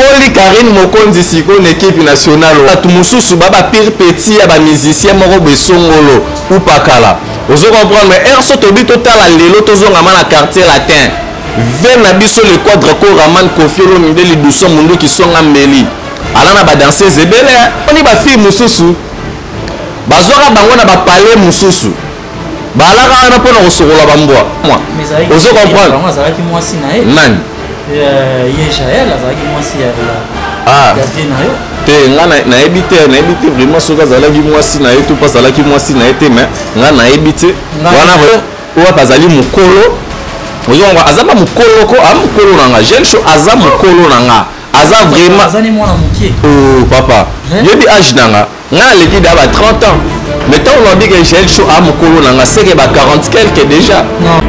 Poli Karine Mokonzi siko une équipe nationale. Tout mususu baba pire petit ya ba musicien moko besongolo ou pakala. Vous comprenez mais erso tobi total lelo tozonga na quartier latin. Ven na biso le quadre ko Raman Kofi Olomide li doucement mundu ki songa mbeli. Alana ba danseuse ebele. Oni ba fille mususu. Bazora bango na ba palais mususu. Balaka na pona kosokola bambwa. Vous comprenez? Nani? Yeshael azaki mwasi ya nayo te nga na ebite vraiment soka zalaki mwasi na ye to pas zalaki mwasi na ye te mais nga na ebite wana owa bazali mukolo oyonga azaba mukolo ko am mukolo nanga jeune show aza mukolo nanga aza vraiment azani mwana mukie oh papa yebi âge nanga nga leki da ba 30 ans mais tant on dit que jeune show am mukolo nanga c'est que ba 40 quelque déjà non.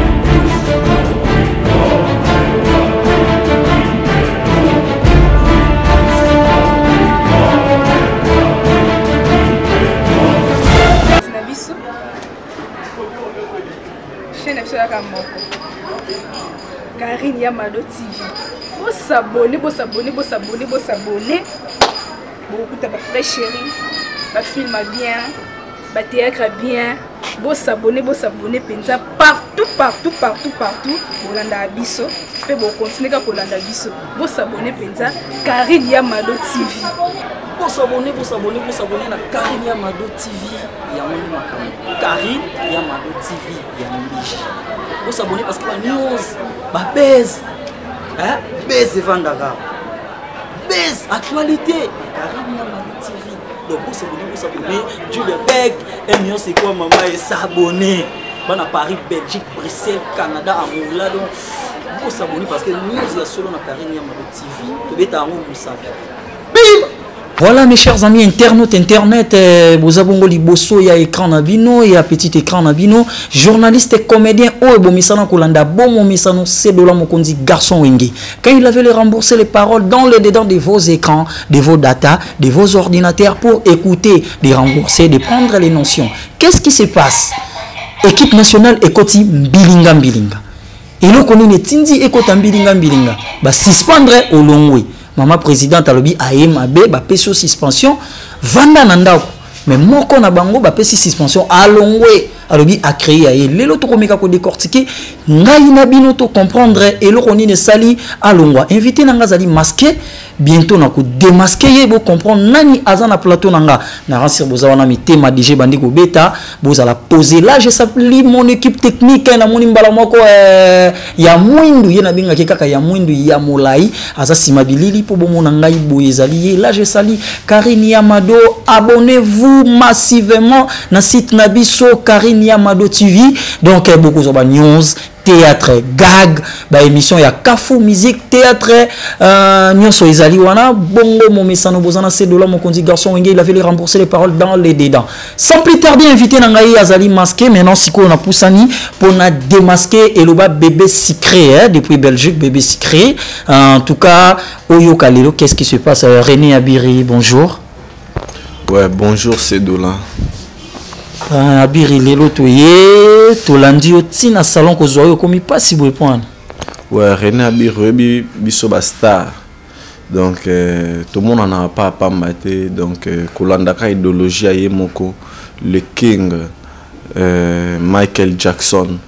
Karine Yamado TV. Vous s'abonnez. Beaucoup de frères chéris, film bien, théâtre bien. Vous s'abonnez, pensa partout. Bolanda Abisso, et vous continuez à Bolanda Abisso. Vous s'abonnez, pensa Karine Yamado TV. Vous s'abonnez à Karine Yamado TV. Karine Yamado TV. Vous s'abonnez parce que la news, baise, baise Vandara, baise actualité. Karine Yamado TV. Donc vous s'abonnez, Dieu le bec, et nous c'est quoi maman et s'abonner. Bon à Paris, Belgique, Bruxelles, Canada, Amoula. Donc vous s'abonnez parce que nous il y a solo na Karine Yamado TV. Tu bêta à nous bim. Voilà mes chers amis internautes internet, vous avez un liboso, il y a écran nabino, il y a petit écran nabino, journaliste et comédien, oh bomisano kolanda, bon momisano, c'est de la mokondi garçon wenge. Quand il avait remboursé les paroles dans le dedans de vos écrans, de vos data, de vos ordinateurs pour écouter, de rembourser, de prendre les notions. Qu'est-ce qui se passe? Équipe nationale ekoti mbilinga. Et là qu'on est tindi ekota mbilinga, bah suspendre au long. Maman présidente alobi AMAB ba peso suspension vanda nandako mais moko na bango ba pesi suspension alongwe alobi a créé aye lelo to komeka ko décortiquer ngai na bino to comprendre et lo koni ne sali alongwa invité nanga zali masqué bientôt na ko démasquer ye bo comprendre nani azana plateau nanga na ransir bozawana mi tema DG bandiko beta bozala poser là je s'appelle mon équipe technique na moni mbala moko ya mwindu ye na binga kaka ya mwindu ya molai aza simabilili po bomo na ngai boyezali ye là je sali Karine Yamado abonnez-vous massivement na site nabiso Karine Yamado TV donc beaucoup de news théâtre gag ba émission ya Kafu musique théâtre nyonso ezali wana bongo momesano bozana c'est de là mon condi garçon wenge il avait les rembourser les paroles dans les dedans sans plus tarder invité na ngai azali masqué maintenant siko na poussani pour na démasquer eloba bébé secret depuis Belgique bébé secret en tout cas oyo kalelo qu'est-ce qui se passe René Abiri bonjour. Ouais bonjour c'est Dola. Abiri lelo toye tolandi otina salon ko zoyo komi pas si bon point. Ouais René Abiri biso ba star. Donc tout le monde en a pas pambaté donc kolanda ka idéologie aye moko le king Michael Jackson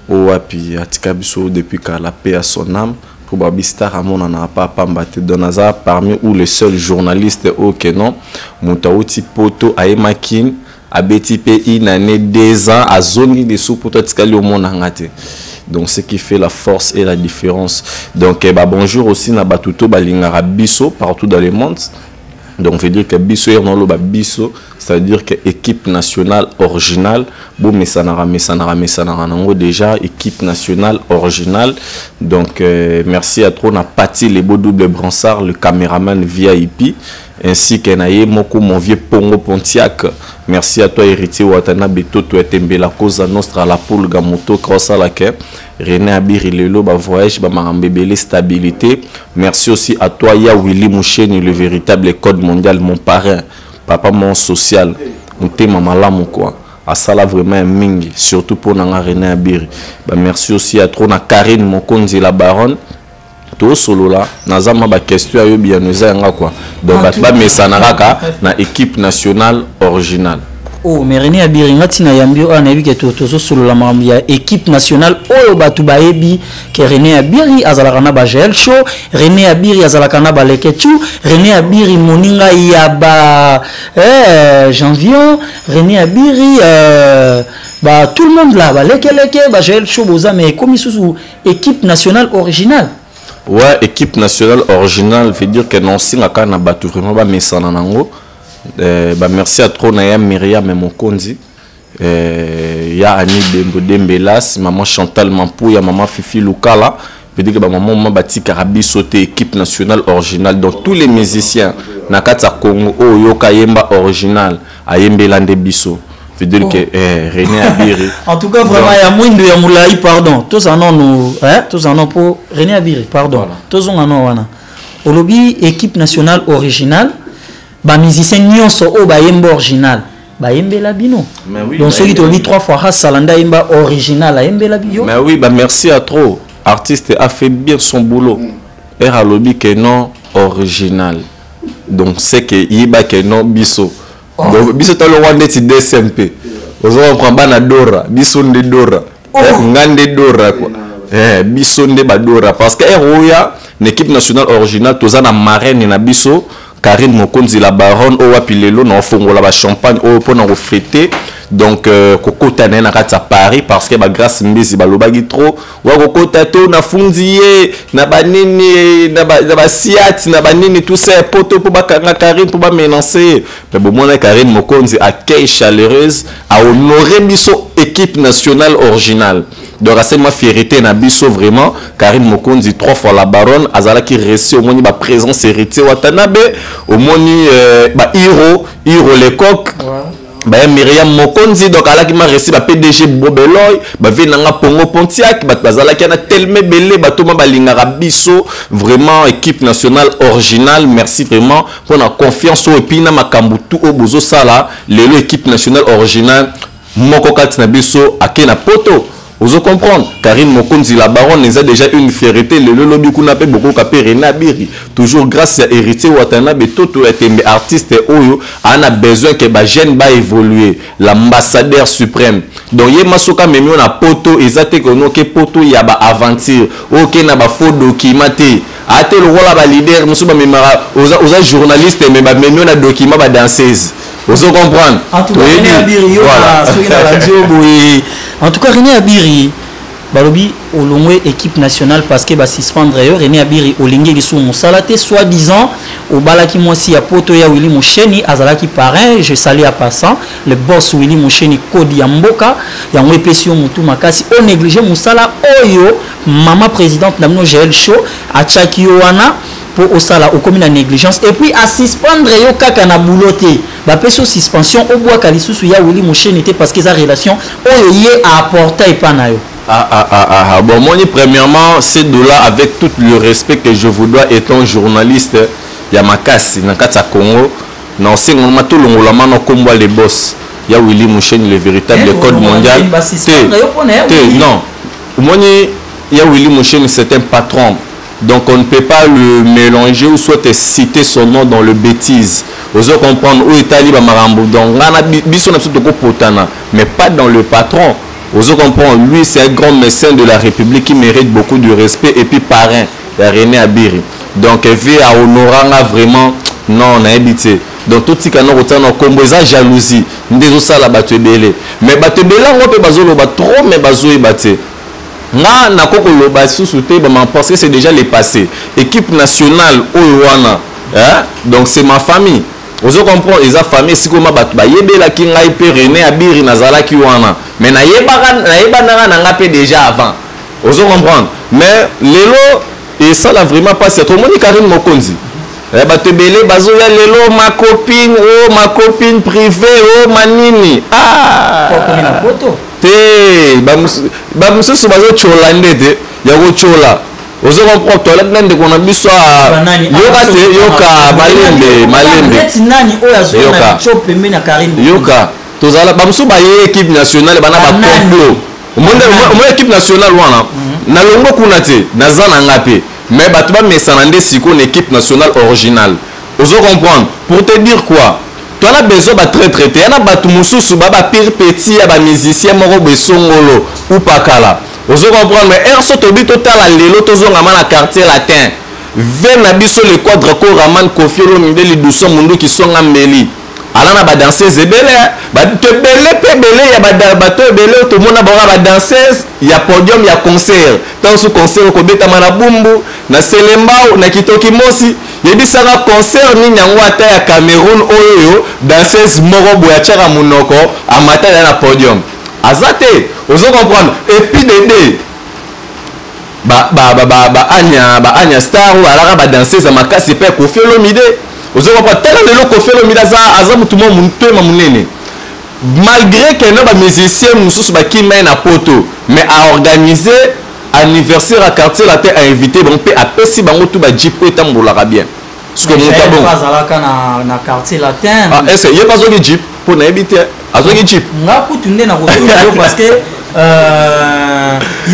au wapi atika biso depuis ka la paix à son âme pour babi star à mon en a pas pambaté donaza parmi ou le seul journaliste au Kenon Moutauti poto aye makin à BTP une année 2 ans à zone de sous pour toi au monde angate. Donc ce qui fait la force et la différence. Donc bonjour aussi na batuto balingara biso partout dans le monde. Donc veut dire que biso est dans le biso, c'est-à-dire que équipe nationale originale, bon mesanara nango déjà équipe nationale originale. Donc merci à trop na Pati les beaux double bransard le caméraman VIP ainsi que naye moko mon vieux Pongo Pontiac. Merci à toi héritier Watana Beto to etembela cause nostra la poule gamoto crossa la ke René Abiri lelo ba voyage ba marambebele stabilité. Merci aussi à toi ya Willy Moucheni le véritable code mondial mon parrain papa mon social mon tema malamu quoi à ça là vraiment mingi surtout pour nanga René Abiri. Bah merci aussi à trop na Karine Mokonzi la baronne to solo là nazama ba question ayo bien nous anga quoi donc ba mesanaraka na équipe nationale originale. Oh mais René Abiri ngati na yambio ana yebi ke tozo solo la mambo ya équipe nationale oyo batu baebi ke René Abiri azalaka na ba gel show, René Abiri azalaka na ba leketu, René Abiri moninga ya ba janvier, René Abiri bah tout le monde là ba lekeleke ba gel show boza mais comme sous équipe nationale originale. Ouais, équipe nationale originale veut dire que non singa na batu vraiment ba mesana nango. Merci à trop Naya Myriam et Mokonzi. Ya Annie Dembelas, maman Chantal Mampou, ya maman Fifi Lukala. Je dis que maman Mabati Karabi sauté équipe nationale originale. Donc tous les musiciens Nakata Congo, Yoka Yemba original, Ayembe Lande Bisso. Je veux dire que René Abiri. En tout cas, vraiment, il y a moins de Yamoulaï, pardon. Tous en ont nous, tous en ont pour René Abiri, pardon. Tous en ont wana. Au lobby équipe nationale originale. Ba musicien nyonso o ba yemba original ba yembe la bino donc celui qui dit 3 fois Salanda yemba original a yembe la bio. Mais oui, bah merci à trop artiste a fait bien son boulot et à lobby que non original donc c'est que yiba que non biso donc biso to lo wande ti DSMP ozo prend bana dora biso nde dora ngande dora quoi biso nde ba dora parce que Roya l'équipe nationale originale tozana marraine na biso Karine Mokonzi la baronne au wapilelo na fongola ba champagne au pour na fêter donc kokota na kata Paris parce que ba grâce mbizi ba lobagi trop wa kokota to na fundiye na banini na ba siat na banini tout ça poto pour ba Karine pour ba mélancer mais bon moi Karine Mokonzi accueil chaleureuse à honorer biso équipe nationale originale. Donc c'est ma fierté na biso vraiment Karine Mokonzi 3 fois la baronne azala qui reçu au moni ba présence héritier Watanabe au moni ba Hiro les coq ba Myriam Mokonzi donc ala qui m'a reçu ba PDG Bobeloy ba venanga Pongo Pontiac ba bazala qui na tellement belé ba toma ba lingara biso vraiment équipe nationale originale merci vraiment pour la confiance au epina makambu tout au bozo sala lelo équipe nationale originale moko kati na biso akena poto. Vous comprenez, Karine Mokonzi la baronne les a déjà une fierté le lobby kuna pe beaucoup kapé René Abiri toujours grâce à héritier Watanabe toto etembe artiste oyo a besoin que ba jeune ba évoluer l'ambassadeur suprême donc ye masoka memi on a poto ezate que no ke poto ya ba aventure OK na ba faux documenté ate le rôle ba leader musu ba memara oza journaliste mais ba memi on a document ba danseuse. Vous comprenez? En tout cas, René Abiri, en tout cas, René Abiri, balobi au longwe équipe nationale parce que ba suspendre René Abiri au lingé qui sous Moussalate soi-disant au balaki moisi ya poto ya Willy Moucheni azalaki parrain je salue à passant le boss Willy Moucheni Kodi ya Mboka ya ngwepesio mutu makasi o négliger Moussala oyo maman présidente namno GL show a chaki wana pour au sala au commune négligence et puis à suspendre yo kaka na bouloté ba peso suspension au bois kalisusu ya Willy Moucheni était parce que sa relation oyo yé a apporté pa na yo. Bon, moi, premièrement, c'est de là, avec tout le respect que je vous dois, étant journaliste, Yamakasi, Nakata Congo, non, c'est normalement tout le monde, comme les boss. Il y a Willy Moucheni, le véritable code mondial. Non, moi, il y a Willy Moucheni, c'est un patron. Donc, on ne peut pas le mélanger ou soit citer son nom dans le bêtise. Vous allez comprendre où est Ali Bamarambo. Donc, mais pas dans le patron. Vous comprenez, lui c'est un grand mécène de la République qui mérite beaucoup de respect et puis parrain de René Abiri. Donc il vit à honorer vraiment non on a habité. Donc tout ce qui est autant comme ça jalousie, nous ça la battu belé. Mais battu belé on peut bazolo bat trop mais bazoi battu. Na koko lo ba sous-souté parce que c'est déjà le passé. Équipe nationale Oyoana, hein? Donc c'est ma famille. Vous comprenez, les familles si comme ba yebela ki ngai pe René Abiri nazala ki wana. Mais na yeba na pe déjà avant. Vous comprenez. Mais lelo et ça là vraiment pas c'est trop moni Karine Mokonzi. Ba te belé bazo ya lelo ma copine privée oh manini. Ah. Pour na photo. Te ba musu bazo cholande te ya go chola. Vous comprenez toilette nende kona biso yoka malembe yoka tozala bamsu ba équipe nationale bana ba complot monde équipe nationale wana na longo kuna te nazana ngape mais bato ba mesanande siko une équipe nationale originale. Vous comprendre? Pour te dire quoi? Tu as besoin de traiter. Il y a bato mususu ba pire petit ya ba musicien moko besongolo ou pakala. Vous comprendre? Mais erso tobi total la lelo tozonga na quartier latin. Vena biso le quadre ko Raman Kofi Olomide li doucement mundu qui sont ngambeli. Alana ba danseuse ebele ba te belé pe belé ya ba bato ebele to mona ba danseuse ya podium ya concert. Tant ce concert ko beta mana bumbu na Selembao na Kitoki Mosi yebisaka concert ni nyango ata ya Cameroun oyo danseuse moko boya chaka munoko amata na podium. Azate, vous comprendre? Et puis Dédé Anya Star ou alors ba danseuse makasi pe Kofi Olomide. Vous comprendre? Tel le Kofi Olomide aza mutu mo muntu ma munene. Malgré que nos musiciens mususu ba ki mai na poto, mais à organiser anniversaire à quartier latin a invité bon pe apesi bango tout ba jeep etambola bien. Ce que mon tabon pas alaka na quartier latin. Ah est-ce il y a pas de jeep pour na habiter azoki jeep. Nga kutunde na koto parce que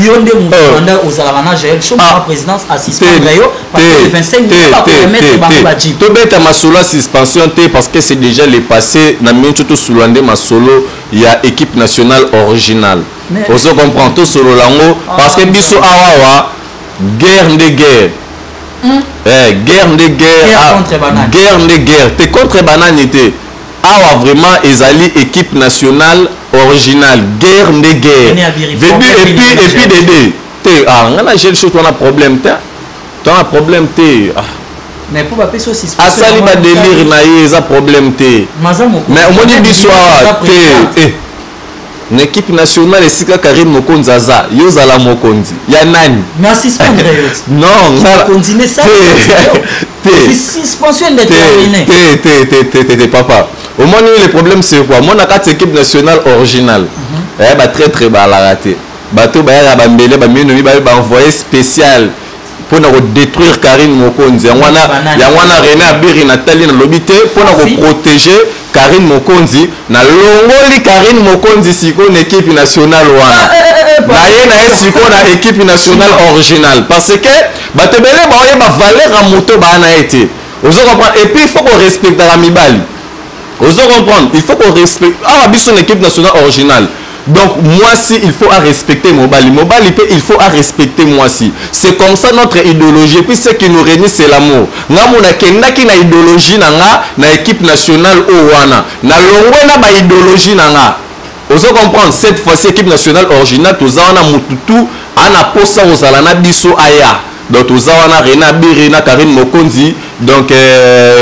yonde mukanda ozalaka na gel show la présidence assistant yo parce que le 25 minutes pas permettre bango ba jeep. To beta masolo suspension té parce que c'est déjà le passé na minute tout soulande masolo il y a équipe nationale originale. Vous comprenez tout solo lango parce que biso awawa guerre de guerre. Guerre de guerre, guerre de guerre. T'es contre bananité. Awa vraiment ezali équipe nationale originale, guerre de guerre. Et puis Dédé. T'es ngana j'ai le show on a problème t'as. Tu as un problème t'es. Mais pour pas passer aussi. Asali ba délire na yeza problème t'es. Mais au moins biso t'es. Une équipe nationale et Sika Karim Mokonzi Aza, Yozala Mokonzi. Ya nani? Merci Spandre. Non, continuez ça. Suspension déterminée. Papa. Au moins le problème c'est quoi? Mon akate équipe nationale originale. Eh bah très très bas la raté. Bateau ba ya bambele ba minomi ba envoyé spécial pour nous détruire Karim Mokonzi. Ya wana René Abiri Nathalie na lobité pour nous protéger Karim Mokonzi na longoli Karim Mokonzi siko une équipe nationale wana na ye na siko na équipe nationale originale parce que batebele ba oye ba valeur à moto ba na été vous comprendre et puis il faut qu'on respecte la mibali vous comprendre il faut qu'on respecte biso une équipe nationale originale. Donc moi si il faut à respecter Mobali il faut à respecter moi si c'est comme ça notre idéologie et puis ce qui nous réunit c'est l'amour ngamona kendaki na idéologie nanga na équipe nationale owana na longwe na ba idéologie nanga vous comprendre cette fois-ci équipe nationale originale tozawana mututu ana posa ozala na biso aya donc tozawana Rena Birina Karim Mokonzi donc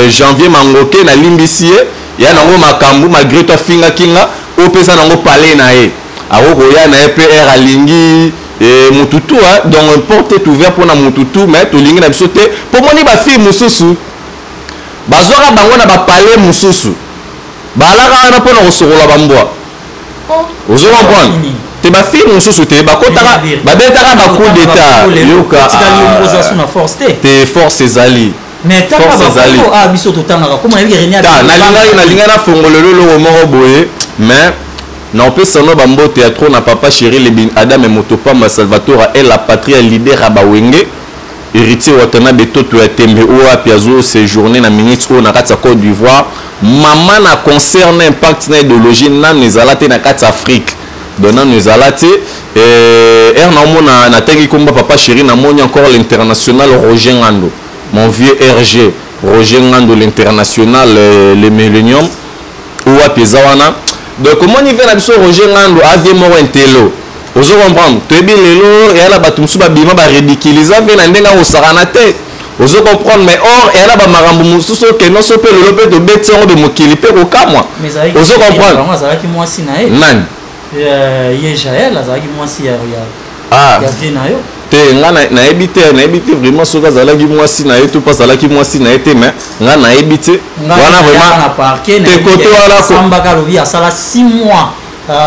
janvier mangoke na limbisie ya nango makambu malgré toi finga kinga opesa nango palais na ye akokoya na EPR alingi mututu donc porte est ouvert pour na mututu mais tolingi na biso te po moni ba fille mususu bazwaka bango na ba palais mususu balaka wana pona kosokola bambwa ozo comprendre te ba fille mususu te bakotaka babetaka ba coup d'état yoka te force ezali mais tant que biso totanga comme on a vu René nalinga na fongolelo lo moko boye mais non peut sanoa bambo théâtre na papa chéri le bin Adam et Motopamba Salvatore et la patrie leader à Bawenge héritier watana betoto ya tembe o apiazo séjourner na minute o na kati Côte d'Ivoire maman na concerne impact na idéologie na nezalate na kati Afrique donnant nezalate na mona na tengi komba papa chéri na moni encore l'international Roger Ngando mon vieux RG Roger Ngando l'international le Millennium ou apiazawana. Donc comment il vient à biso Roger Ngando avie moro entelo ozo comprendre tebi lelo et ala batumsu ba bima ba ridiculiser vena ndenga osarana te ozo comprendre mais or et ala ba marambo mususu ke no so pe lelo pe to beti ngo be mokili pe ko kamwa ozo comprendre moi ça qui moi si na e nani ye Jaël ça qui moi si ya vena yo te nga na ebite vraiment soka zalaki mwasi na yetu pas zalaki mwasi na ete mais nga na ebite wana vraiment te koto wala samba ka lobi asala 6 mois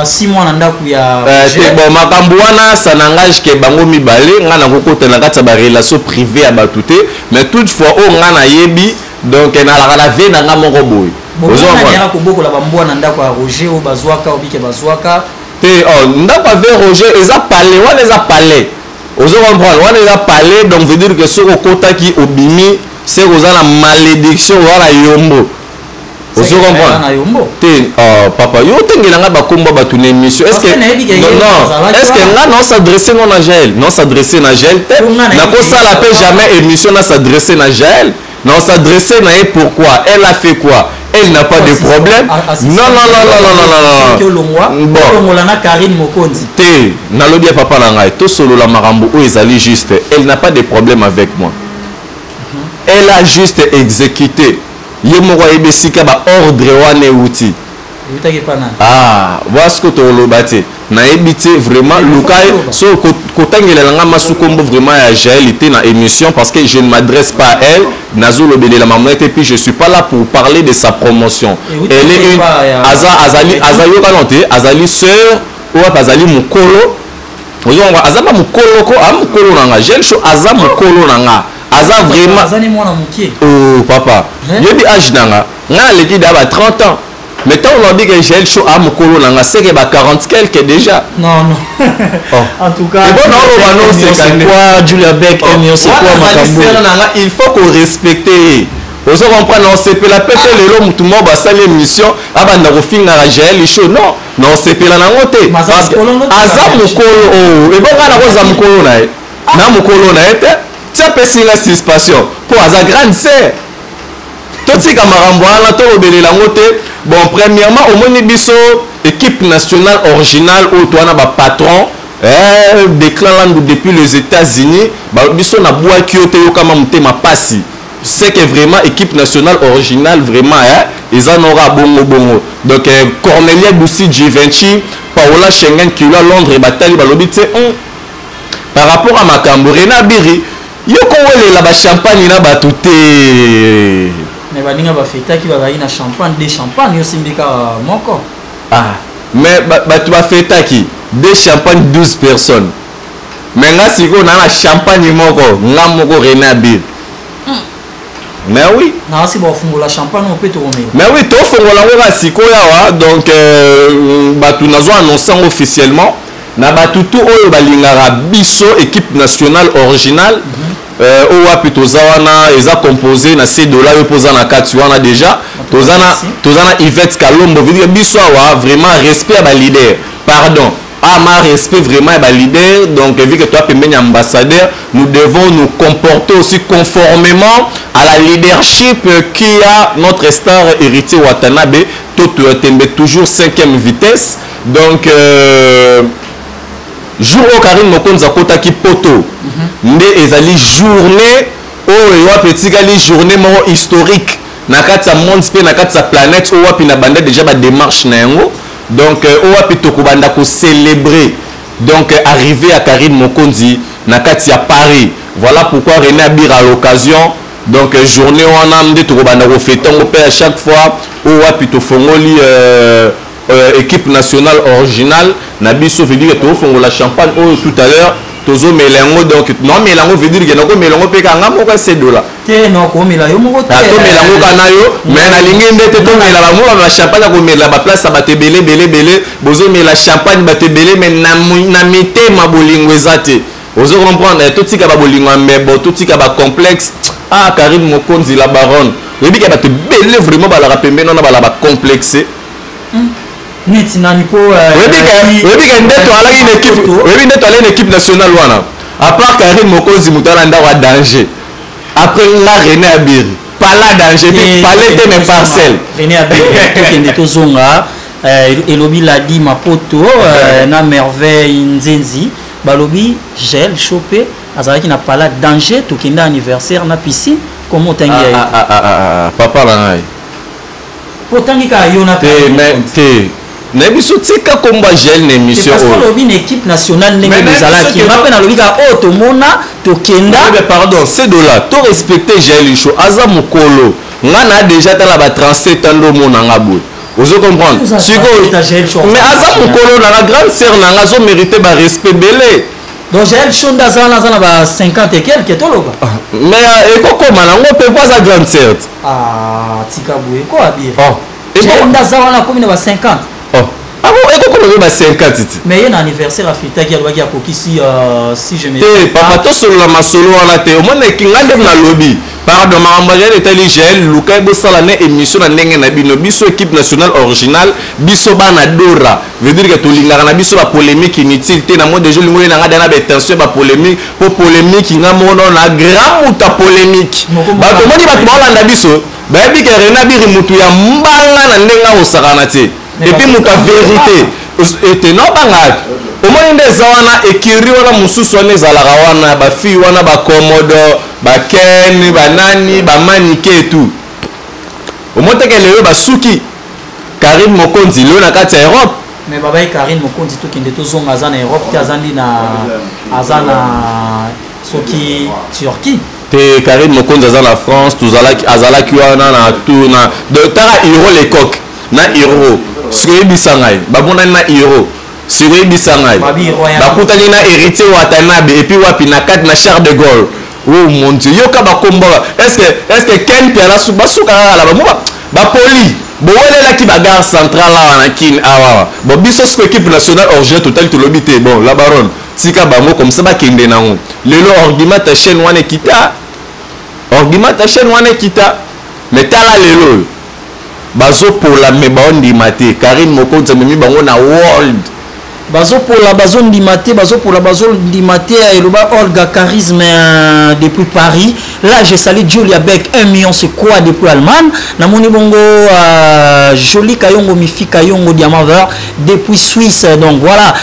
6 mois na ndaku ya te bon makambo wana ça n'engage que bango mibale nga na kokota na kati ba relation privée ya batute mais toutefois o nga na yebi donc na la vie na nga moko boy ozo na ko boko la bambo na ndaku ya Roger o bazwaka obike bazwaka te ndaku avec Roger eza palais wana eza palais Ozo comprendre, on est parlé, donc veut dire que ce kota qui obimi, c'est que la malédiction wala yombo. Ozo comprendre. Papa, yo tengelanga ba komba ba tune émission. Est-ce que non, est-ce que là non s'adresser non à Jaël, non s'adresser à Jaël. Na ko ça la paix jamais émission na s'adresser à Jaël. Non s'adresser na et pourquoi? Elle a fait quoi? Elle n'a pas de problème. Non. Bon. Karine Mokonzi. Té, nalobi ya papa na ngai, to solo la marambo o ezali juste. Elle n'a pas de problème avec moi. Elle a juste exécuté. Yemoko ebesika ba ordre wane outi. Ah, voilà ce que tu as dit. Na ebité vraiment Lukai so kotangela nga masukombo vraiment ya Jaël était dans émission parce que je ne m'adresse pas à elle nazo lobele la maman et puis je suis pas là pour parler de sa promotion. Elle est une azali kanonte azali sœur ou azali mukolo. Oyo nga azaba mukolo ko am mukolo nanga Jaël show azam mukolo nanga aza vraiment azani mwana mukie. Oh papa yebi âge nanga nga leki daba 30 ans. Mais tant on dit que Jaël Show a mon colo nanga c'est que 40 quelques déjà. Non. En tout cas. C'est quoi Julia Beck c'est quoi Makambo. Il faut qu'on respecte. Vous comprenez on se peut la péter le long tout le monde va saluer l'émission abanda ko finga Jaël Show non c'est peut la nangote parce que aza mon colo et bon kana ko za mon colo na mon colo na ete ça peut signer la suspension pour aza grande sœur. Tout ce marambo ala to obele la ngote. Bon, premièrement, au moins, biso équipe nationale originale où toi na ba patron déclarant depuis les États-Unis, biso na bois qui ote yo kama mutema pasi. C'est que vraiment équipe nationale originale vraiment ils en aura bongo. Donc Cornelia Boussi Givenchy, Paola Schengen qui là Londres et Batali balobi par rapport à Makambo Rena Biri, yo ko wele la ba champagne na batouté. Mais baninga ba feta qui va na champagne des champagne yo simbika moko. Ah, mais tu vas feta qui des champagne 12 personnes. Mais nga siko na champagne moko, nga moko Rena Biri. Mais oui. Na si ba fungola champagne on peut te remettre. Mais oui, to fungola ngo siko yawa donc batu nazo annoncer officiellement na batutu oyo balingara biso équipe nationale originale. Owapi tozawana eza composé na $6 yo poza na kati wana déjà tozana Yvette Kalombo veut dire biso wa vraiment respect à ba leader pardon ma respect vraiment à ba leader donc vu que toi pembeni ambassadeur nous devons nous comporter aussi conformément à la leadership qui a notre star héritier Watanabe Toto Tembe toujours 5e vitesse donc jour au Karine Mokonzi kota ki poto nde ezali journée oyo petit gali journée mo historique na kati ya monde pe na kati ya planète oyo wapi na banda déjà ba démarche na yango donc oyo wapi tokobanda ko célébrer donc arrivé à Karine Mokonzi na kati ya Paris voilà pourquoi René Abir à l'occasion donc journée wana nde tokobanda ko fêter ngo pe à chaque fois oyo wapi to fongoli équipe nationale originale Nabiso veut dire que tu fongo la champagne tout à l'heure tozo melango donc non melango veut dire que nako melango pe ka ngamo ka $7 te non ko melango moko te to melango kana yo mais na lingi ndete to mela ba mo la champagne ko mela ba place ba te belé bozo mela champagne ba te belé mais na mité ma bolingo ezate ozo comprendre tout tika ba bolingo mais bon tout tika ba complexe Karine Mokonzi la baronne veut dire que ba te belé vraiment ba la rapembe non ba la ba complexé neti nani po une équipe nationale wana à part Karine Mokonzi mutala nda wa danger après la René Abiri pas la danger palais de mes parcelles René Abiri tokende tozonga elobi ladi mapoto na merveille nzenzi balobi Jaël Chopé azalaki na pala danger tokende anniversaire na piscine comment tangi papa la ngai potangi ka yona Nebiso tika komba Jaël na émission parce que lobi une équipe nationale ndenge bizalaki mape na lobi ka tomona tokenda mais pardon c'est $, to respecter Jaël Show aza mukolo ngana déjà tala ba 37 ans ndo mona ngabo ozo comprendre siko mais aza mukolo na grande sœur nanga zo mériter ba respect belé donc Jaël Show ndaza na ba 50 et quelques toloba mais ekoko manango pe pas za grande sœur tika boué ko abir et bon ndaza wana comme na ba 50 Ah bon, et comment on va 50 titi? Mais il y a un anniversaire à Frita qui a le Koki si je me trompe. Papa, to solo la masolo wana te. Au moins ki ngande na lobby. Pardon, ma maman est allée gel Luka bo sala ne émission na ndenge na bino biso équipe nationale originale biso bana dora. Veut dire que to lingaka na biso ba polémique inutile te na mode de jeu lingo na ngada na ba tension ba polémique po polémique nga mono na grand muta polémique. Ba to moni ba to balanda biso. Ba bi ke rena biri mutu ya mbanga na ndenga osakana te. Et puis muta vérité. Et non banga. Au moins des wana ekiri wana mususu wana ezalaka wana ba fille wana ba komodo ba ken ba nani ba manike tout. Au moins que le ba suki Karim Mokonzi le na kati ya Europe. Mais baba Karim Mokonzi to kende to zonga za na Europe te azandi na azana soki Turquie. Te Karim Mokonzi azana France tuzalaki azalaki wana na tout na de tara euro les coq na euro. Ce que bisangai ba bonani na euro. Si vous avez bakutani na héritier Watanabe et puis wapi na 4 na Charles de Gaulle. Oh mon Dieu, yoka ba komba. Est-ce que Ken Piala basuka la ba poli. Bo wele la ki ba gare centrale là na kin awa. Bo biso ce équipe nationale origine total to lobité. Bon, la baronne, sika bango comme ça ba kende na ngo. Lelo argument ta chaîne wana kita. Argument ta chaîne wana kita. Mais tala lelo. Bazo pour la me ba ondi maté. Karim Mokonzi memi bango na world. Bazo pour la bazone d'imate, bazo pour la bazone d'imate et le bas Olga Charisme depuis Paris. Là j'ai salé Julia Beck 1 million c'est quoi depuis Allemagne. Namoni bongo Jolie Kayongo Mifi Kayongo Diamaver depuis Suisse. Donc voilà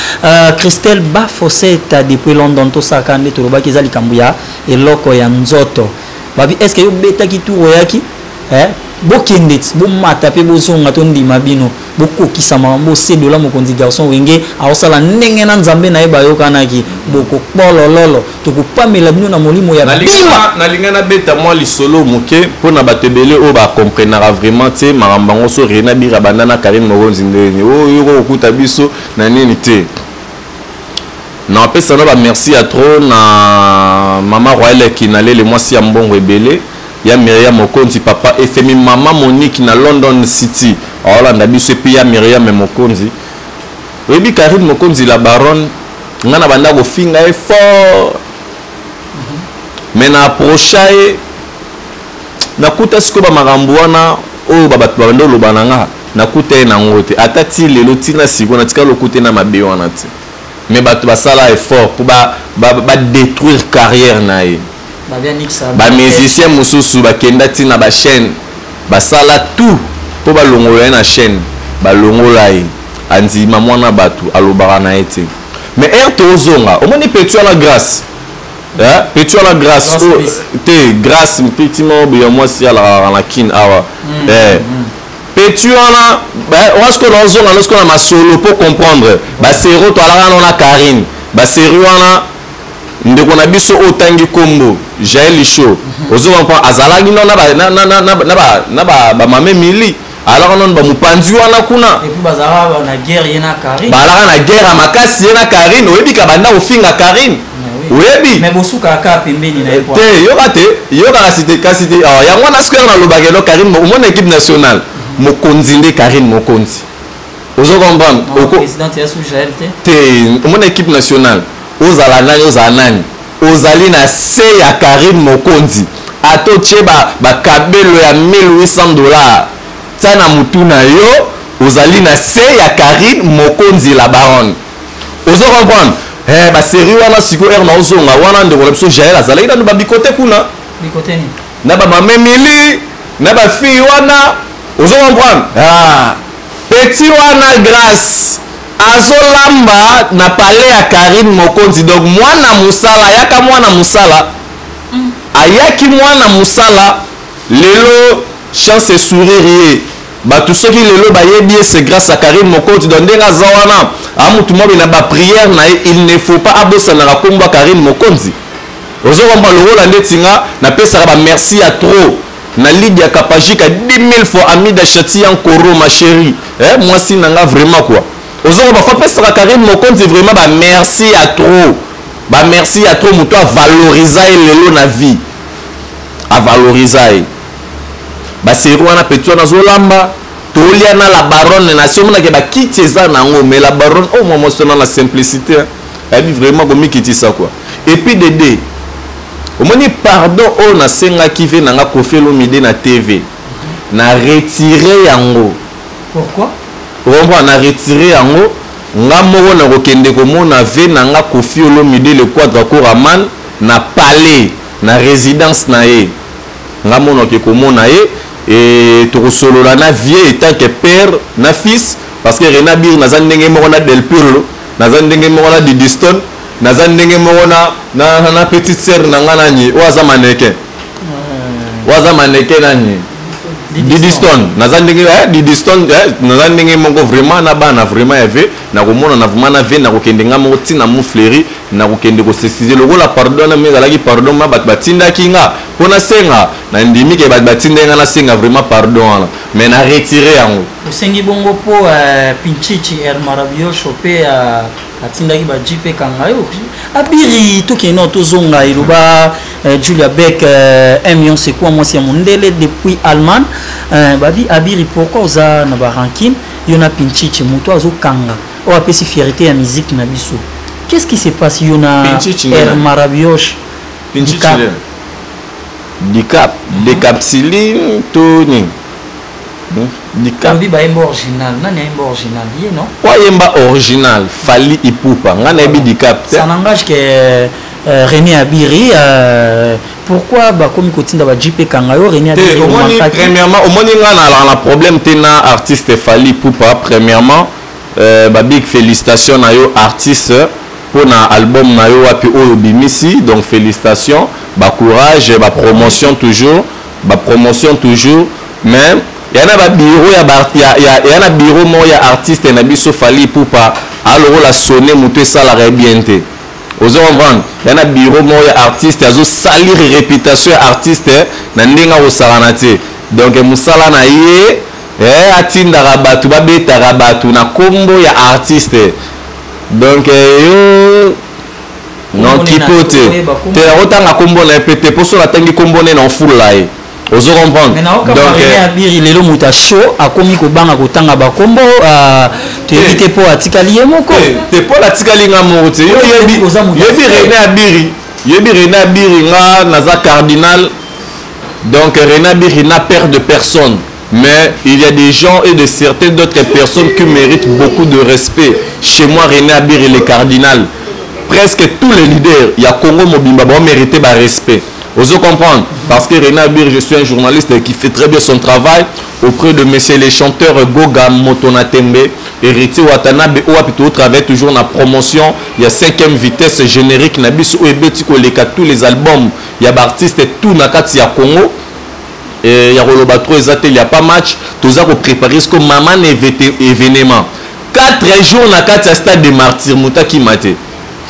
Christelle Bafossette depuis London to sakande to roba kezali kambuya et loko ya nzoto. Babi est-ce que yo beta ki tour yaki bokendet bomata pe bozonga to ndima bino bokokisama bo se dola mokonzi garçon wenge aosala ndenge na nzambe na yeba yokanaki boko bolololo to kopamela bino na molimo ya bima na linga na beta moi lisolo moke pona batebele o ba comprendra vraiment te marambango so rena bira bandana Karim Mokonzi ndeni o yoko okuta biso na nini te. Na pesa na ba merci à trop na maman Royale qui n'allait le mois si ya mbongo ebele. Ya Myriam Mokonzi papa FMI maman Monique na London City Hollande biso puis ya Myriam Mokonzi webi Karim Mokonzi la baronne ngana banda ko finga effort mais na approcher na kuta siko ba makambo wana o baba bando lo bananga na kuta na ngote atati lelo tina siko na tika lokute na mabe wana ti mais bato basala effort pour ba détruire carrière na ye. Ba musicien mususu ba kenda tina ba chaîne ba sala tout po ba longola na chaîne ba longola yi anzima mwana batu alobara na ete mais tozonga o moni petu la grâce petu la grâce te grâce petit mo bien moi si ala na kin awa petu ana parce que l'ozonga lorsqu'on a ma solo pour comprendre ba sero to ala na Karine ba sero ana ndeko na biso otangi kombo Jaël Show ozo comprendre azalaki non na ba mame mili alors non ba mupanzi wana kuna et puis bazala na guerre yena Karine balaka na guerre makasi yena Karine oyebi ka banda ofinga Karine oyebi mais bosuka ka pembeni na epo te yoka cité yango na square na lobakelo Karine mo mon équipe nationale Mokonzi nde Karine Mokonzi ozo comprendre au président ya sous Jaël te mon équipe nationale ozala nani ozali na se ya Karim Mokonzi ato cheba ba kabelo ya $1800 tana mutuna yo ozali na se ya Karim Mokonzi la baronne ozo comprendre ba série wana siko na ozonga wana ndeko na biso Jaël azali na ba bikote kuna bikote ni na ba mamemili na ba fille wana ozo comprendre petit wana grâce azolamba na palais ya Karim Mokonzi donc mwana musala yaka mwana musala ayaki mwana musala lelo chance sourire batu soki lelo bayebi c'est grâce à Karim Mokonzi donc ndenga zawana amutu mobi na ba prière na il ne faut pas abosana na komba Karim Mokonzi ozo komba le rôle ndetinga na pesa ba merci à trop na Lydia Kapajika 10 000 fois ami de Chatian Koro ma chérie moi si nanga vraiment quoi ozo ba pesa Karim Mokonzi vraiment ba merci à trop muto a valoriser lelo na vie a valoriser ba sero wana petu na zolamba tolia na la baronne na somona ke ba kiti eza nango mais la baronne au moment sona la simplicité elle dit vraiment comme kiti ça quoi et puis Dédé au moni pardon on a senga qui veut nanga Koffi Olomide na TV na retirer yango pourquoi on a retiré yango nga moko na kokende komona ve nanga Koffi Olomide le quadre coraman na palais na résidence na ye nga mona ke komona ye et to solo na vie étant que père na fils parce que Rena Bir naza ndenge moko na Del Pirlo naza ndenge moko na Didiston naza ndenge moko na petite sœur na nga nani oza mannequin nani Didiston naza ndenge Didiston naza ndenge moko vraiment na bana vraiment yave na komona na vraiment na ve na kokende nga moko tina mu fleuri na kokende ko sesize lokola pardon na mezalaki pardon ma bat batinda kinga pona senga na ndimi ke bat batinda nga na senga vraiment pardon mais na retirer yango osengi bongo po Pinchichi El Marabio chopé atindaki ba JP Kangayo abiri tokeno tozonga iloba Julia Beck 1 million c'est quoi moi c'est mondele depuis Allemagne babi abiri pourquoi oza na ba ranking yona Pinchichi moto azo kanga o apesi fierté ya musique na biso qu'est-ce qui se passe yona El Marabioche Dicap Decapsiline Tony Dicap ba yemba original nani yemba original ye non quoi yemba original Fally Ipupa ngana yebi Dicap ça n'engage que René Abiri pourquoi ba comme kotinda ba JP Kangayo René Abiri premièrement au moni ngana la problème tena artiste Fally Ipupa premièrement ba big félicitations na yo artiste pour na album na yo api oyo bimisi donc félicitations ba courage ba promotion toujours même yana ba bureau ya na bureau mo ya artiste na biso Fally Ipupa alors la sonner muto sala bien te ozo comprendre yana bureau mo ya artiste azo salir réputation ya artiste na ndinga osala te donc musala na ye atinda rabatu babeta rabatu na kombo ya artiste donc yo non kipote te otanga kombo na pete poso na tangi kombo na fulla ye ozo comprendre donc abiri lelo muta show akomi ko banga ko tanga ba kombo te éviter po atikali ye moko te po atikali nga moko te yo yebi René Abiri nga naza cardinal donc René Abiri na peur de personne mais il y a des gens et de certaines d'autres personnes qui méritent beaucoup de respect chez moi René Abiri le cardinal presque tous les leaders il y a Congo Mobimba bon mériter ba respect. Vous comprenez parce que René Abiri, je suis un journaliste qui fait très bien son travail auprès de messieurs les chanteurs Goga Motonatembe, Héritier Watanabe, ou travaille toujours dans la promotion. Il y a 5e vitesse générique, Nabiso Ebetiko Leka, tous les albums. Il y a des artistes tout Nakati à Congo. Et il y a Rolobatro, il n'y a pas match. Tout ça pour préparer ce que maman événement. 4 jours Nakati à stade de martyrs, Moutaki Mate.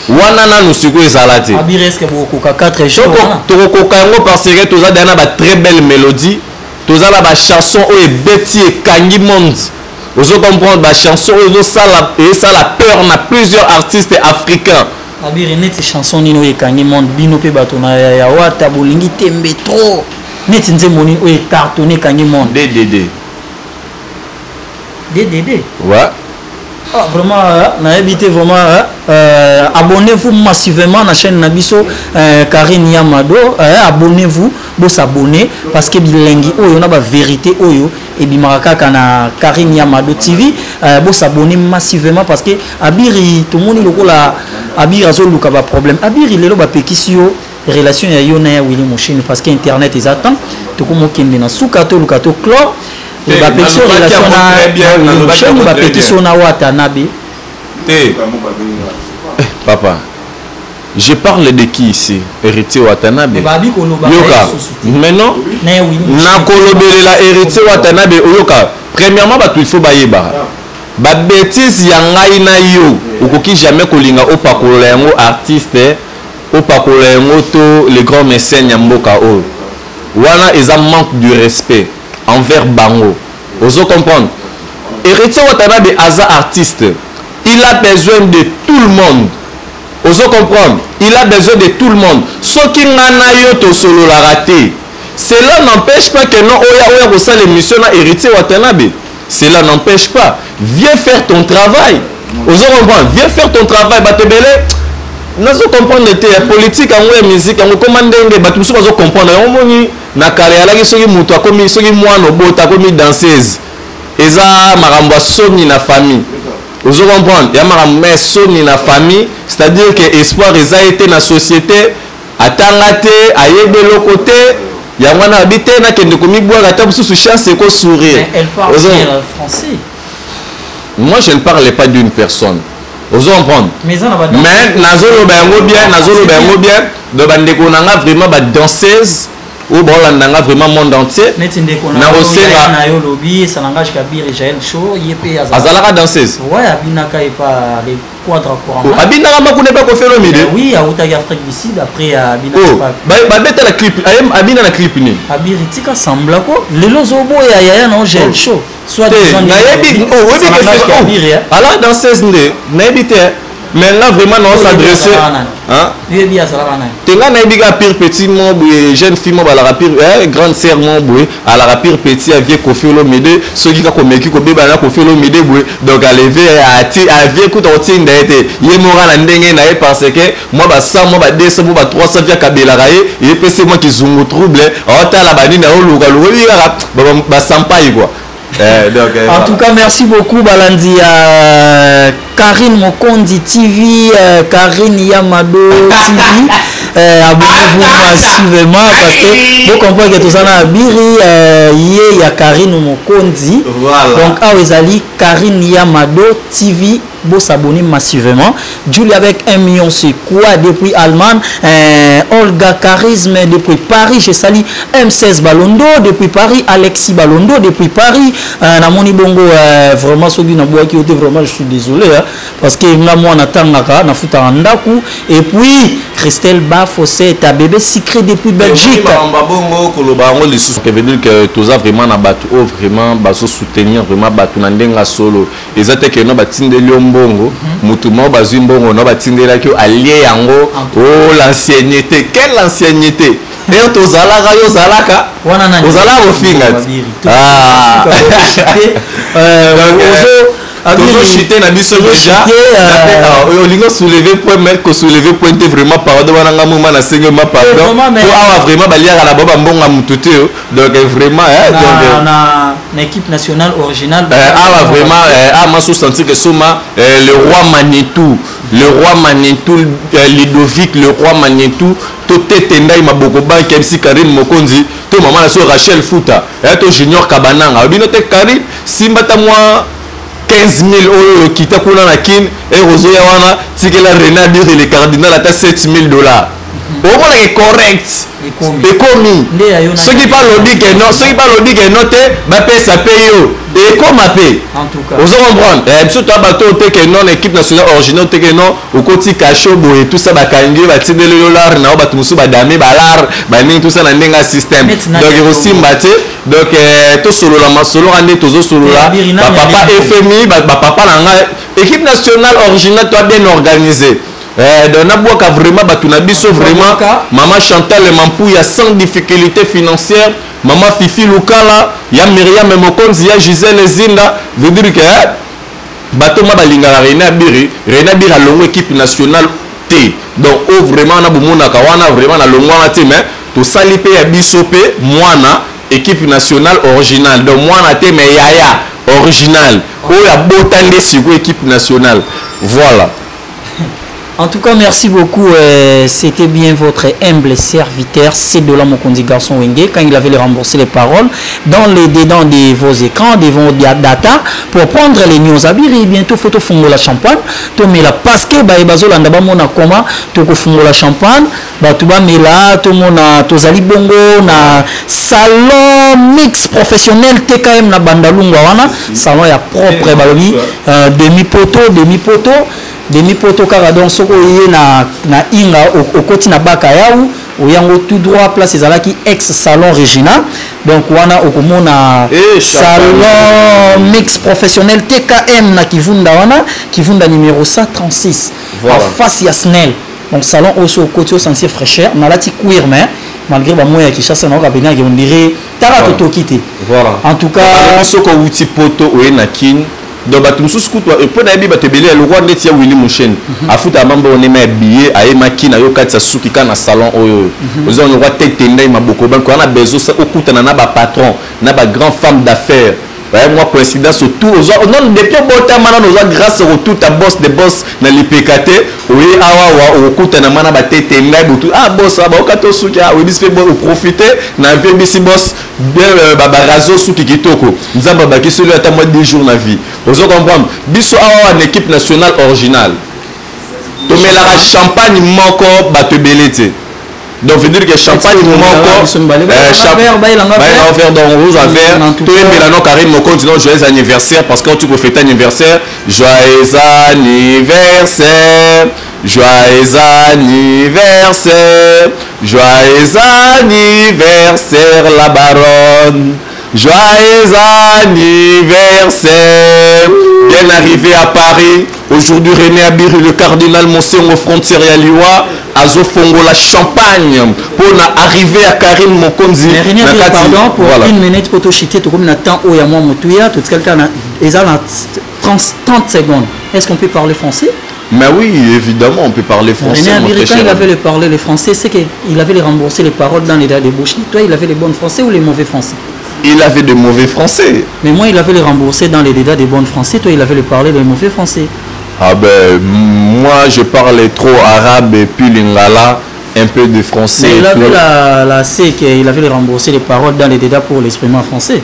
Wana na nusuko ezalate Abiri est-ce que beaucoup 4 jours toko kango parce que toza dana ba très belle mélodie toza la ba chanson o ebeti e kangi monde ozo comprendre ba chanson ozo sala et ça la peur na plusieurs artistes africains Abiri neti chanson nino e kangi monde bino pe bato na ya wata bolingi tembe trop neti nze moni o e cartonné kangi monde DDD ouais. Ah, vraiment, vraiment abonnez-vous massivement à la chaîne Nabiso Karine Yamado. Abonnez-vous, vous s'abonner parce que bilingue oyo na ba vérité oyo et bimaraka kana Karine Yamado TV. Vous s'abonner massivement parce que Abiri tout le monde lokola Abiri azoluka ba problème. Abiri lelo ba pekisio relation ya yo na ya Willy Moshini parce que internet ils attendent tout comme kende na sukato lukato clore. La pétition relation la pétition na Watanabe. Papa, je parle de qui ici? Héritier Watanabe. Yoka. Maintenant, na kolobele la héritier Watanabe oyoka. Premièrement, il faut bayeba. Ba bêtise ya ngai na yo. Okoki jamais kolinga opakola yango artiste, opakola yango to les grands mécènes ya mboka o. Wana eza manque de respect envers Bango. Vous comprenez? Héritier Watanabe Aza artiste, il a besoin de tout le monde. Vous comprenez? Il a besoin de tout le monde. Ce qui n'a yo solo la raté. Cela n'empêche pas que non oya oya ko sala émission na Héritier Watanabe. cela n'empêche pas. Viens faire ton travail. Viens faire ton travail. Nous comprendre la politique, la musique, comment nous comprendre. Na carrière soki mutu akomi soki mwana obota akomi danseuse eza makambo soni na famille ozo comprendre ya makambo mais soni na famille c'est-à-dire que espoir eza été na société atanga te ayebe lokote ya mwana habité na kende komi boire ata sous chance ko sourire. Elle parle bien français. Moi je ne parle pas d'une personne. Ozo comprendre mais nazolo bango bien de bandeko nanga vraiment ba danseuse ou bon là nanga vraiment monde entier na osenga na yo lobby ça langage kabir Jaël show yepé azalaka danseuse ouais abinaka et pas les quadra courant abinaka makune pas ko faire le midi oui a utaki Afrique du Sud après abinaka ba beta la clip abina na clip ni abiritika sembla ko lelo zobo ya na Jaël show soit disant na yebi ala danseuse ndé na yebite mais là vraiment non s'adresser hein tenga na biga pire petit mon jeune fille mon ba la pire grande sœur mon boy à la pire petit a vieux Koffi Olomide ceux qui ko meki ko beba na Koffi Olomide boy donc à lever à vieux coup t'oti ndete ye mora na ndenge na parce que moi ba 100 moi ba 200 moi ba 300 via kabela raé et puis c'est moi qui zungu trouble ota la bani na oluka ba sampai quoi. En tout cas, merci beaucoup Balandi Karine Mokondi TV, Karine Yamado TV. Abonnez-vous massivement parce que vous comprenez que tout ça n'a biri il y a Karine Mokondi. Voilà. Donc Awezali Karine Yamado TV. Vous s'abonnez massivement. Julie avec 1 million c'est quoi depuis Allemagne. Olga Charisme depuis Paris. Je salue M16 Balondo depuis Paris. Alexis Balondo depuis Paris. Namoni Bongo vraiment ceux qui n'ont pas qui vraiment je suis désolé hein, parce que moi on attend na futa ndaku et puis Christelle Bafossé ta bébé secret depuis Belgique. Bongo koloba ngo les sous veut dire que tous a vraiment na batu vraiment baso soutenir vraiment batu na ndenga solo. Ezate que no batindeli mbongo mutu mo bazwi mbongo no batindela ki allié yango oh l'ancienneté quelle ancienneté et tozalaka yo zalaka ozala ofinga toujours chité na biso déjà olingo soulever point mais que soulever point vraiment pardon wana ngamo na sengo ma pardon pour avoir vraiment baliaka la baba mbonga mututu donc vraiment donc na équipe nationale originale vraiment ma sous sentir que soma le roi Manitou Ludovic le roi Manitou totete ndai maboko banki MC Karine Mokonzi to maman la so Rachel Fouta to Junior Kabananga obinote Karine simbata moi 15 000 euros qui t'a coulé na kin et rozo ya wana tikela Renard dire le cardinal ata 7 000 $. Au moins est correct et commis ceux qui parlent au dit que non ceux qui parlent au dit que non te ba paye ça paye yo et comme a paye en tout cas vous comprendre biso to bato te que non équipe nationale originale te que non au koti cacho boy tout ça ba kangi ba tindele $, na ba tumusu ba dame ba lar ba ni tout ça na ndenga système donc aussi mbate donc to solo la masolo ande tozo solo la papa FMI ba papa na équipe nationale originale toi bien organisée. Donc on a vraiment batunabiso vraiment maman Chantal Mampou ya sans difficulté financière maman Fifi Lukala ya Myriam Mokonzi ya Gisèle Zinda veut dire que batoma balinga la Rena Biri a longue équipe nationale T donc vraiment on a bomona kawana vraiment na longue na team to salipe ya bisope mwana équipe nationale originale donc mwana te mais yaya original o ya botande sur équipe nationale voilà. En tout cas, merci beaucoup. C'était bien votre humble serviteur. C'est de là mon conduit garçon Wenge quand il avait remboursé les paroles dans les dedans de vos écrans, de vos data pour prendre les news. Abiri bientôt faut fongo la champagne. To mela parce que ba ebazo landa ba mona koma to ko fongo la champagne. Ba to ba mela to mona to zali bongo na salon mix professionnel TKM na bandalunga wana salon ya propre balobi demi poto kaka donc soko yé na inga au côté na baka yaou au yango tout droit place ezalaki ex salon Regina donc wana okomona salon mix professionnel TKM na kivunda numéro 136 voilà. En face ya Snell donc salon aussi au côté au sentier fraîcheur na lati queer mais malgré ba moya qui chasse na ka benga on dirait Tara Totokite. Voilà. En tout cas, soko wuti poto oye na kin. Donc batumsu skutu et pour nabi batebele le roi netia Willy Mouchen. Afuta mambo on ema billet aye makina yo katsa suki kana salon oyo. Ozo on roi tetenda maboko ban ko na bezo sa okutana na ba patron, na ba grand femme d'affaires. Ouais, moi coïncidence autour non depuis bota mana nos grâce au tout ta boss de boss na lipekate oui awa wa okutana mana ba tete ngai butu boss ba okato suki oui bispe bo profiter na vie bisi boss bien baba razo suki kitoko nzamba ba kisolo ata moi 10 jours na vie ozo comprendre biso awa une équipe nationale originale to melara champagne moko ba te belete. Donc, veut dire que champagne moko faire dans rouge à verre. Tout le monde Karim Moko dit joyeux anniversaire parce que tu peux fêter anniversaire. Joyeux anniversaire. Joyeux anniversaire. Joyeux anniversaire la baronne. Joyeux anniversaire. Bien arrivé à Paris. Aujourd'hui René Abiru, le cardinal Monseigneur aux frontières à Liwa. Azo fongo la champagne pour arriver à Karim Mokonzi. Mais René Abiru, pardon, pour voilà. Une minute pour te chiter, tu as temps où il y a moi Motouya, tout quelqu'un a 30 secondes. Est-ce qu'on peut parler français? Mais oui, évidemment, on peut parler français. René Abiru, quand il avait parlé le français, c'est qu'il avait remboursé les paroles dans les bouches. Toi, il avait les bons français ou les mauvais français? Il avait de mauvais français. Mais moi, il avait les remboursé dans les dégâts des bons français. Toi, il avait parlé des mauvais français. Ah ben, moi, je parlais trop arabe et puis lingala, un peu de français. Mais il avait la C, qu'il avait les remboursé les paroles dans les dégâts pour l'exprimer en français.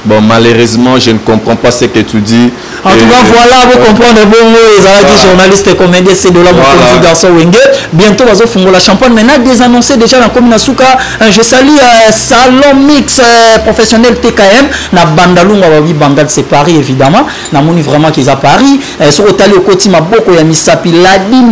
Bon, malheureusement, je ne comprends pas ce que tu dis. En tout cas, voilà, vous comprenez bon, les journalistes et comédiens, c'est de là, mon garçon Wenge. Bientôt, on va faire la champagne. Maintenant, des annoncés déjà dans la commune Asuka. Je salue Salon Mix professionnel TKM. Na Bandalou, on va voir Bandal, c'est Paris, évidemment. Na Mouni vraiment qu'ils à Paris. Sur Otali, au côté, ma beaucoup, il y a Misapi, Ladi,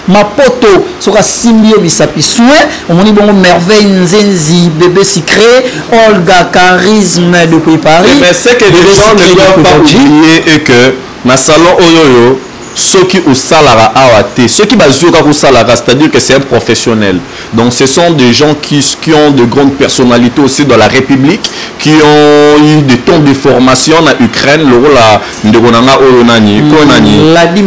ma poto sera simbio bisapi soin on moni bon merveille nzenzi bébé secret Olga charisme depuis Paris. Mais c'est que les gens ne doivent pas oublier et que na salon oyoyo ceux qui au salara awate ceux qui bazuka au salara c'est-à-dire que c'est un professionnel. Donc ce sont des gens qui ont de grandes personnalités aussi dans la République, qui ont eu des temps de formation en Ukraine, le rôle de Gonanga Oyonani, Ladi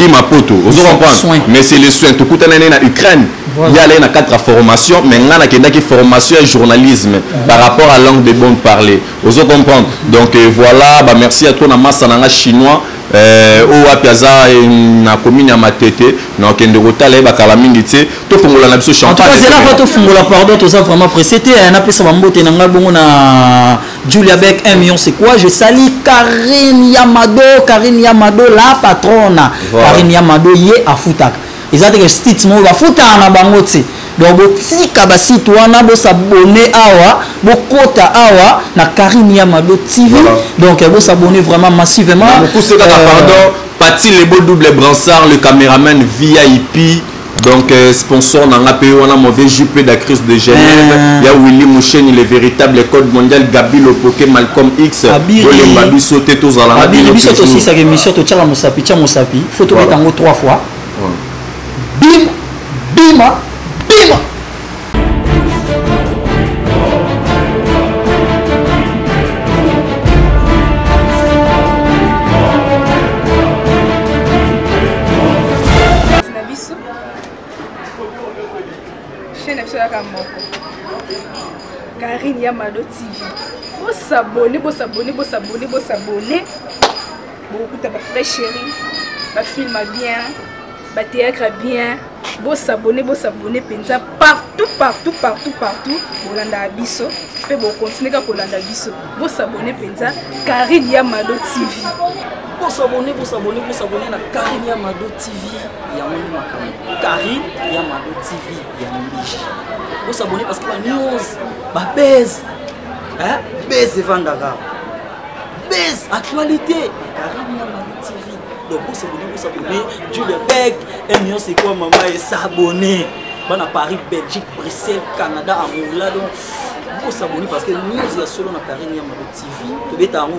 Mapoto, vous comprenez? Mais c'est les soins, tout le monde en Ukraine. Il y a 4 formations, mais il y a une formation et journalisme par rapport à la langue de bon parler. Vous comprenez? Donc voilà, bah, merci à toi, Namasananga chinois. Owa piaza na commune ya Matete na kende kotala ba kala mingi te to fongola na biso champagne. En tout cas, c'est là to fongola pardon tout ça vraiment précédé na pesa bambote na nga bongo na Julia Beck 1 million c'est quoi? Je salue Karine Yamado la patronne. Karine Yamado ye afutak. Ezate que stit mo ba futa na bango te. Donc botika basite wana bo s'abonner awa bokota awa na Karine Yamado TV. Donc bo s'abonner vraiment massivement. Beaucoup c'est pardon Pati Lebo double bransard le caméraman VIP. Donc sponsor na ngape wana mauvais JP d'Acris de Genève. Il y a Willy Mouchen le véritable code mondial Gabi le Poké Malcolm X. Bolé Mabiso Teto Zalana. Abiri biso aussi sa émission to tchala Mosapi photo metango 3 fois. Bim bima bima. Karine Yamado TV. Vous s'abonnez. Beaucoup de très chéri, ma film bien, ma théâtre bien. Vous s'abonnez, penza partout. Bolanda Abisso, et vous continuez à Bolanda Abisso. Vous s'abonnez penza Karine Yamado TV. Vous s'abonnez à Karine Yamado TV. Karine Yamado TV. Vous s'abonnez parce que la news, la baise, baise Vandara, baise actualité. Karine Yamado TV. Donc vous s'abonnez. Julia Beck, M1 c'est quoi maman et s'abonner. Bon à Paris, Belgique, Bruxelles, Canada, Angola. Donc vous s'abonnez parce que nous y a solo na Karine Yamado TV. Tu es à un